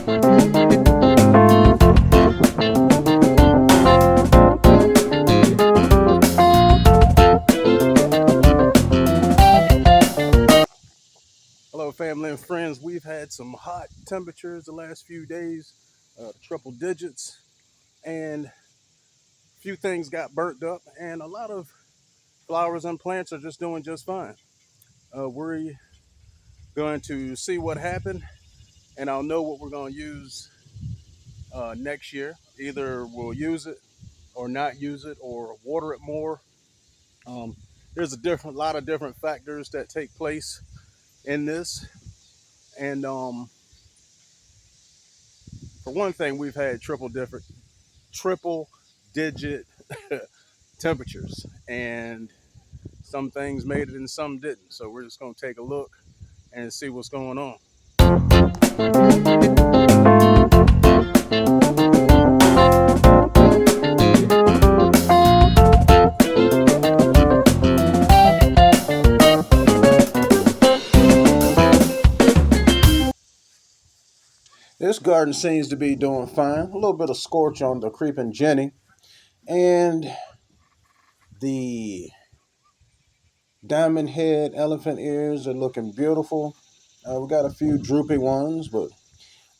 Hello, family and friends. We've had some hot temperatures the last few days, triple digits, and a few things got burnt up, and a lot of flowers and plants are just doing just fine. We're going to see what happened, and I'll know what we're going to use next year. Either we'll use it or not use it, or water it more. Um, there's lot of different factors that take place in this, and for one thing, we've had triple digit temperatures, and some things made it and some didn't. So we're just going to take a look and see what's going on. This garden seems to be doing fine. A little bit of scorch on the creeping Jenny, and the diamond head elephant ears are looking beautiful. We got a few droopy ones, but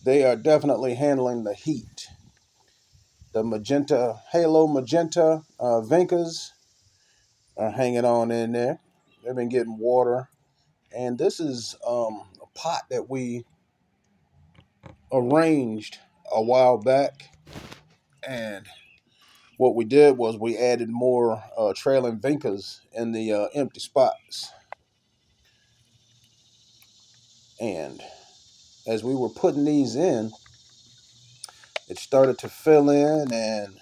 they are definitely handling the heat. The halo magenta vincas are hanging on in there. They've been getting water. And this is a pot that we arranged a while back. And what we did was we added more trailing vincas in the empty spots. And as we were putting these in, it started to fill in, and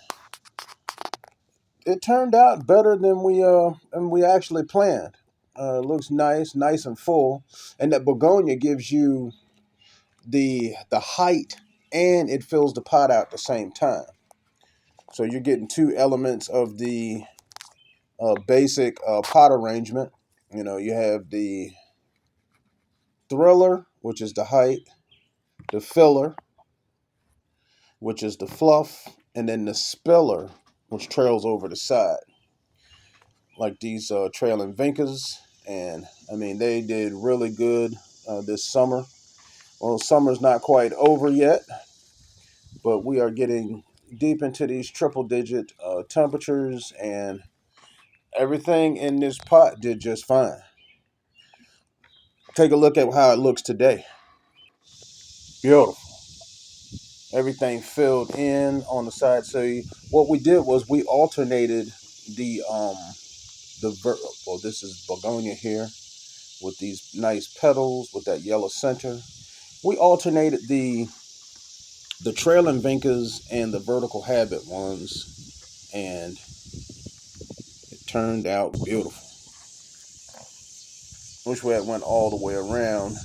it turned out better than we actually planned. It looks nice and full, and that begonia gives you the height, and it fills the pot out at the same time. So you're getting two elements of the basic pot arrangement. You know, you have the thriller, which is the height, the filler, which is the fluff, and then the spiller, which trails over the side, like these trailing vincas. And I mean, they did really good this summer. Well, summer's not quite over yet, but we are getting deep into these triple digit temperatures, and everything in this pot did just fine. Take a look at how it looks today. Beautiful. Everything filled in on the side. So what we did was we alternated the well, this is begonia here with these nice petals with that yellow center. We alternated the trailing vincas and the vertical habit ones, and it turned out beautiful. Wish we had went all the way around.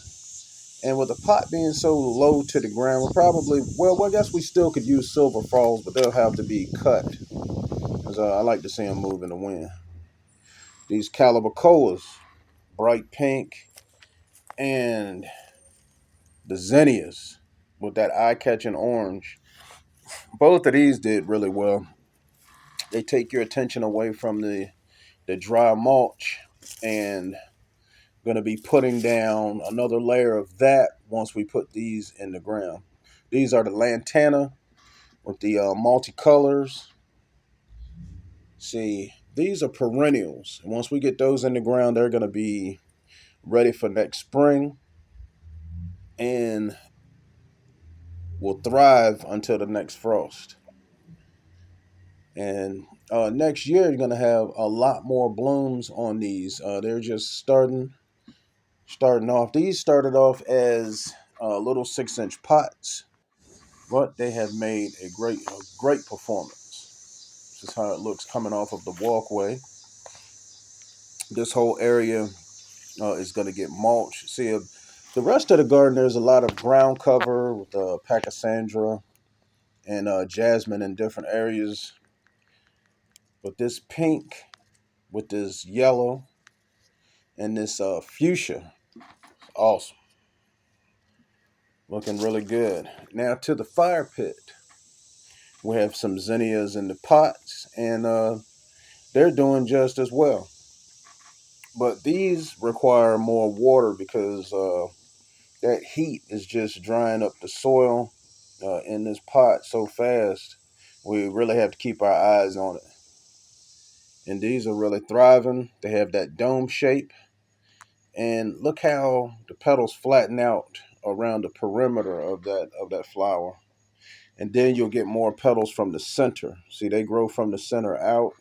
And with the pot being so low to the ground, we're probably, well, I guess we still could use silver falls, but they'll have to be cut, because I like to see them move in the wind. These calabacoas, bright pink, and the zinnias with that eye-catching orange. Both of these did really well. They take your attention away from the dry mulch, and going to be putting down another layer of that once we put these in the ground. These are the lantana with the multicolors. See, these are perennials. And once we get those in the ground, they're going to be ready for next spring and will thrive until the next frost. And next year, you're going to have a lot more blooms on these. They're just starting off. These started off as little 6-inch pots, but they have made a great performance. This is how it looks coming off of the walkway. This whole area is going to get mulch. See, the rest of the garden, there's a lot of ground cover with pachysandra and jasmine in different areas. But this pink with this yellow and this fuchsia, awesome. Looking really good. Now to the fire pit. We have some zinnias in the pots, and they're doing just as well. But these require more water because that heat is just drying up the soil in this pot so fast. We really have to keep our eyes on it. And these are really thriving. They have that dome shape. And look how the petals flatten out around the perimeter of that flower. And then you'll get more petals from the center. See, they grow from the center out.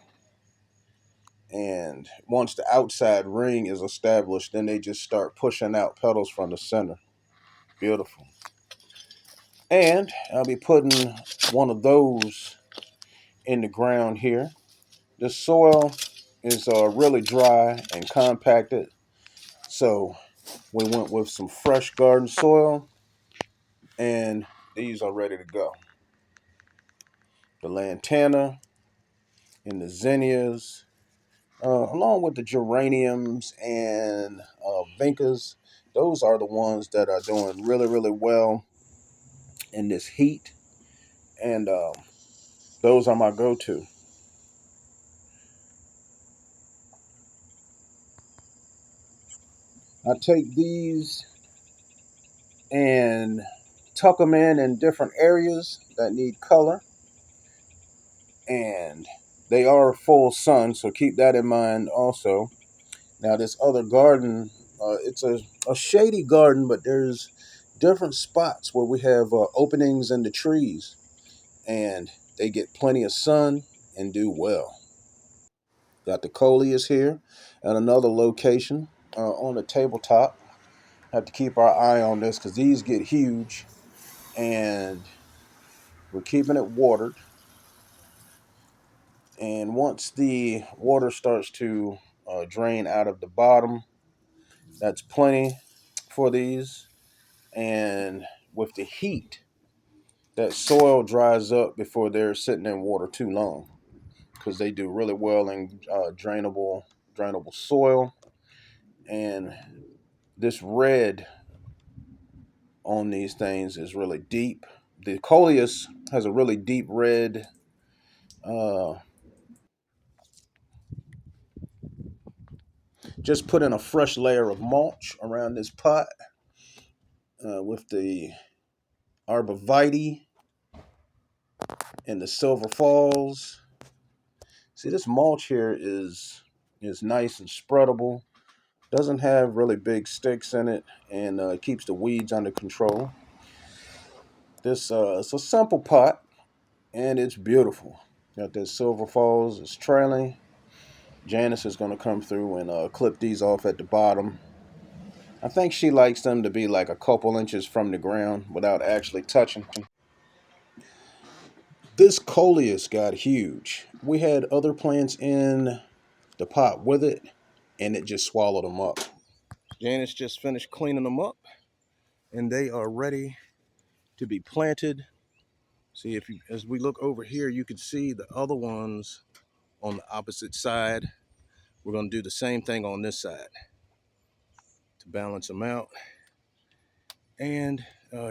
And once the outside ring is established, then they just start pushing out petals from the center. Beautiful. And I'll be putting one of those in the ground here. The soil is really dry and compacted. So we went with some fresh garden soil, and these are ready to go. The lantana and the zinnias, along with the geraniums and vincas, those are the ones that are doing really, really well in this heat. And those are my go-to. I take these and tuck them in different areas that need color, and they are full sun, so keep that in mind also. Now this other garden, it's a shady garden, but there's different spots where we have openings in the trees, and they get plenty of sun and do well. Got the coleus here at another location on the tabletop. Have to keep our eye on this because these get huge, and we're keeping it watered. And once the water starts to drain out of the bottom, that's plenty for these. And with the heat, that soil dries up before they're sitting in water too long because they do really well in drainable soil. And this red on these things is really deep. The coleus has a really deep red. Uh, just put in a fresh layer of mulch around this pot with the arborvitae and the silver falls. See, this mulch here is nice and spreadable. Doesn't have really big sticks in it, and keeps the weeds under control. This it's a simple pot, and it's beautiful. Got that silver falls. It's trailing. Janice is going to come through and clip these off at the bottom. I think she likes them to be like a couple inches from the ground without actually touching. This coleus got huge. We had other plants in the pot with it, and it just swallowed them up. Janice just finished cleaning them up, and they are ready to be planted. See, if you, as we look over here, you can see the other ones on the opposite side. We're going to do the same thing on this side to balance them out and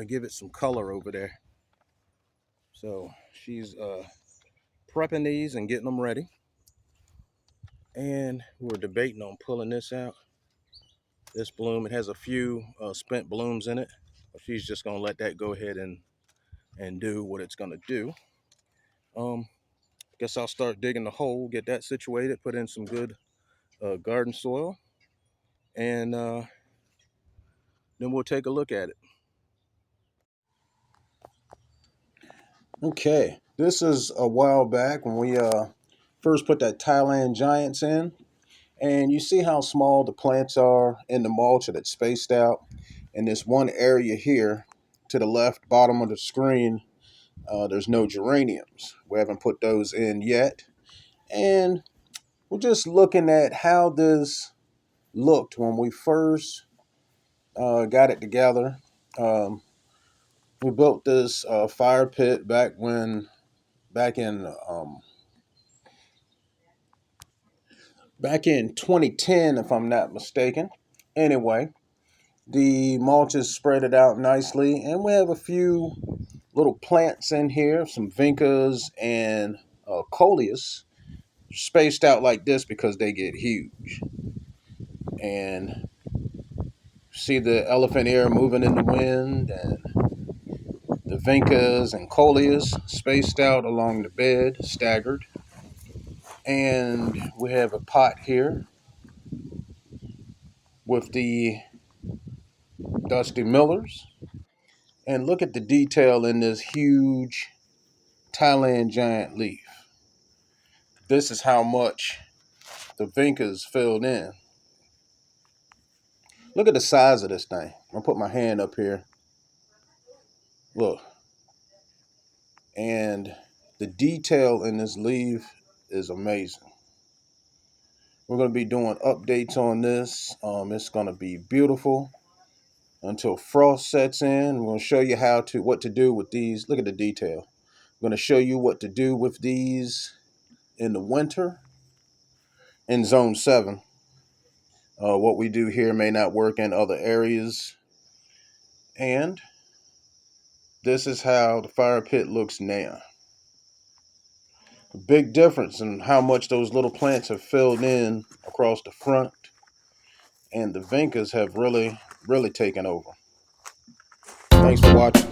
give it some color over there. So she's prepping these and getting them ready. And we're debating on pulling this out. This bloom, it has a few spent blooms in it. She's just going to let that go ahead and do what it's going to do. Guess I'll start digging the hole, get that situated, put in some good garden soil, and then we'll take a look at it. Okay, this is a while back when we first put that Thailand Giants in, and you see how small the plants are in the mulch that's spaced out. In this one area here to the left bottom of the screen, there's no geraniums. We haven't put those in yet, and we're just looking at how this looked when we first got it together. Um, we built this fire pit back in back in 2010, if I'm not mistaken. Anyway, The mulch is spread it out nicely, and we have a few little plants in here, some vincas and coleus, spaced out like this because they get huge. And see the elephant ear moving in the wind, and the vincas and coleus spaced out along the bed, staggered. And we have a pot here with the Dusty Millers. And look at the detail in this huge Thailand giant leaf. This is how much the vincas filled in. Look at the size of this thing. I'll put my hand up here. Look. And the detail in this leaf is amazing. We're going to be doing updates on this. It's going to be beautiful until frost sets in. We're going to show you what to do with these. Look at the detail. I'm going to show you what to do with these in the winter in zone 7. What we do here may not work in other areas. And this is how the fire pit looks now. A big difference in how much those little plants have filled in across the front. And the vincas have really, really taken over. Thanks for watching.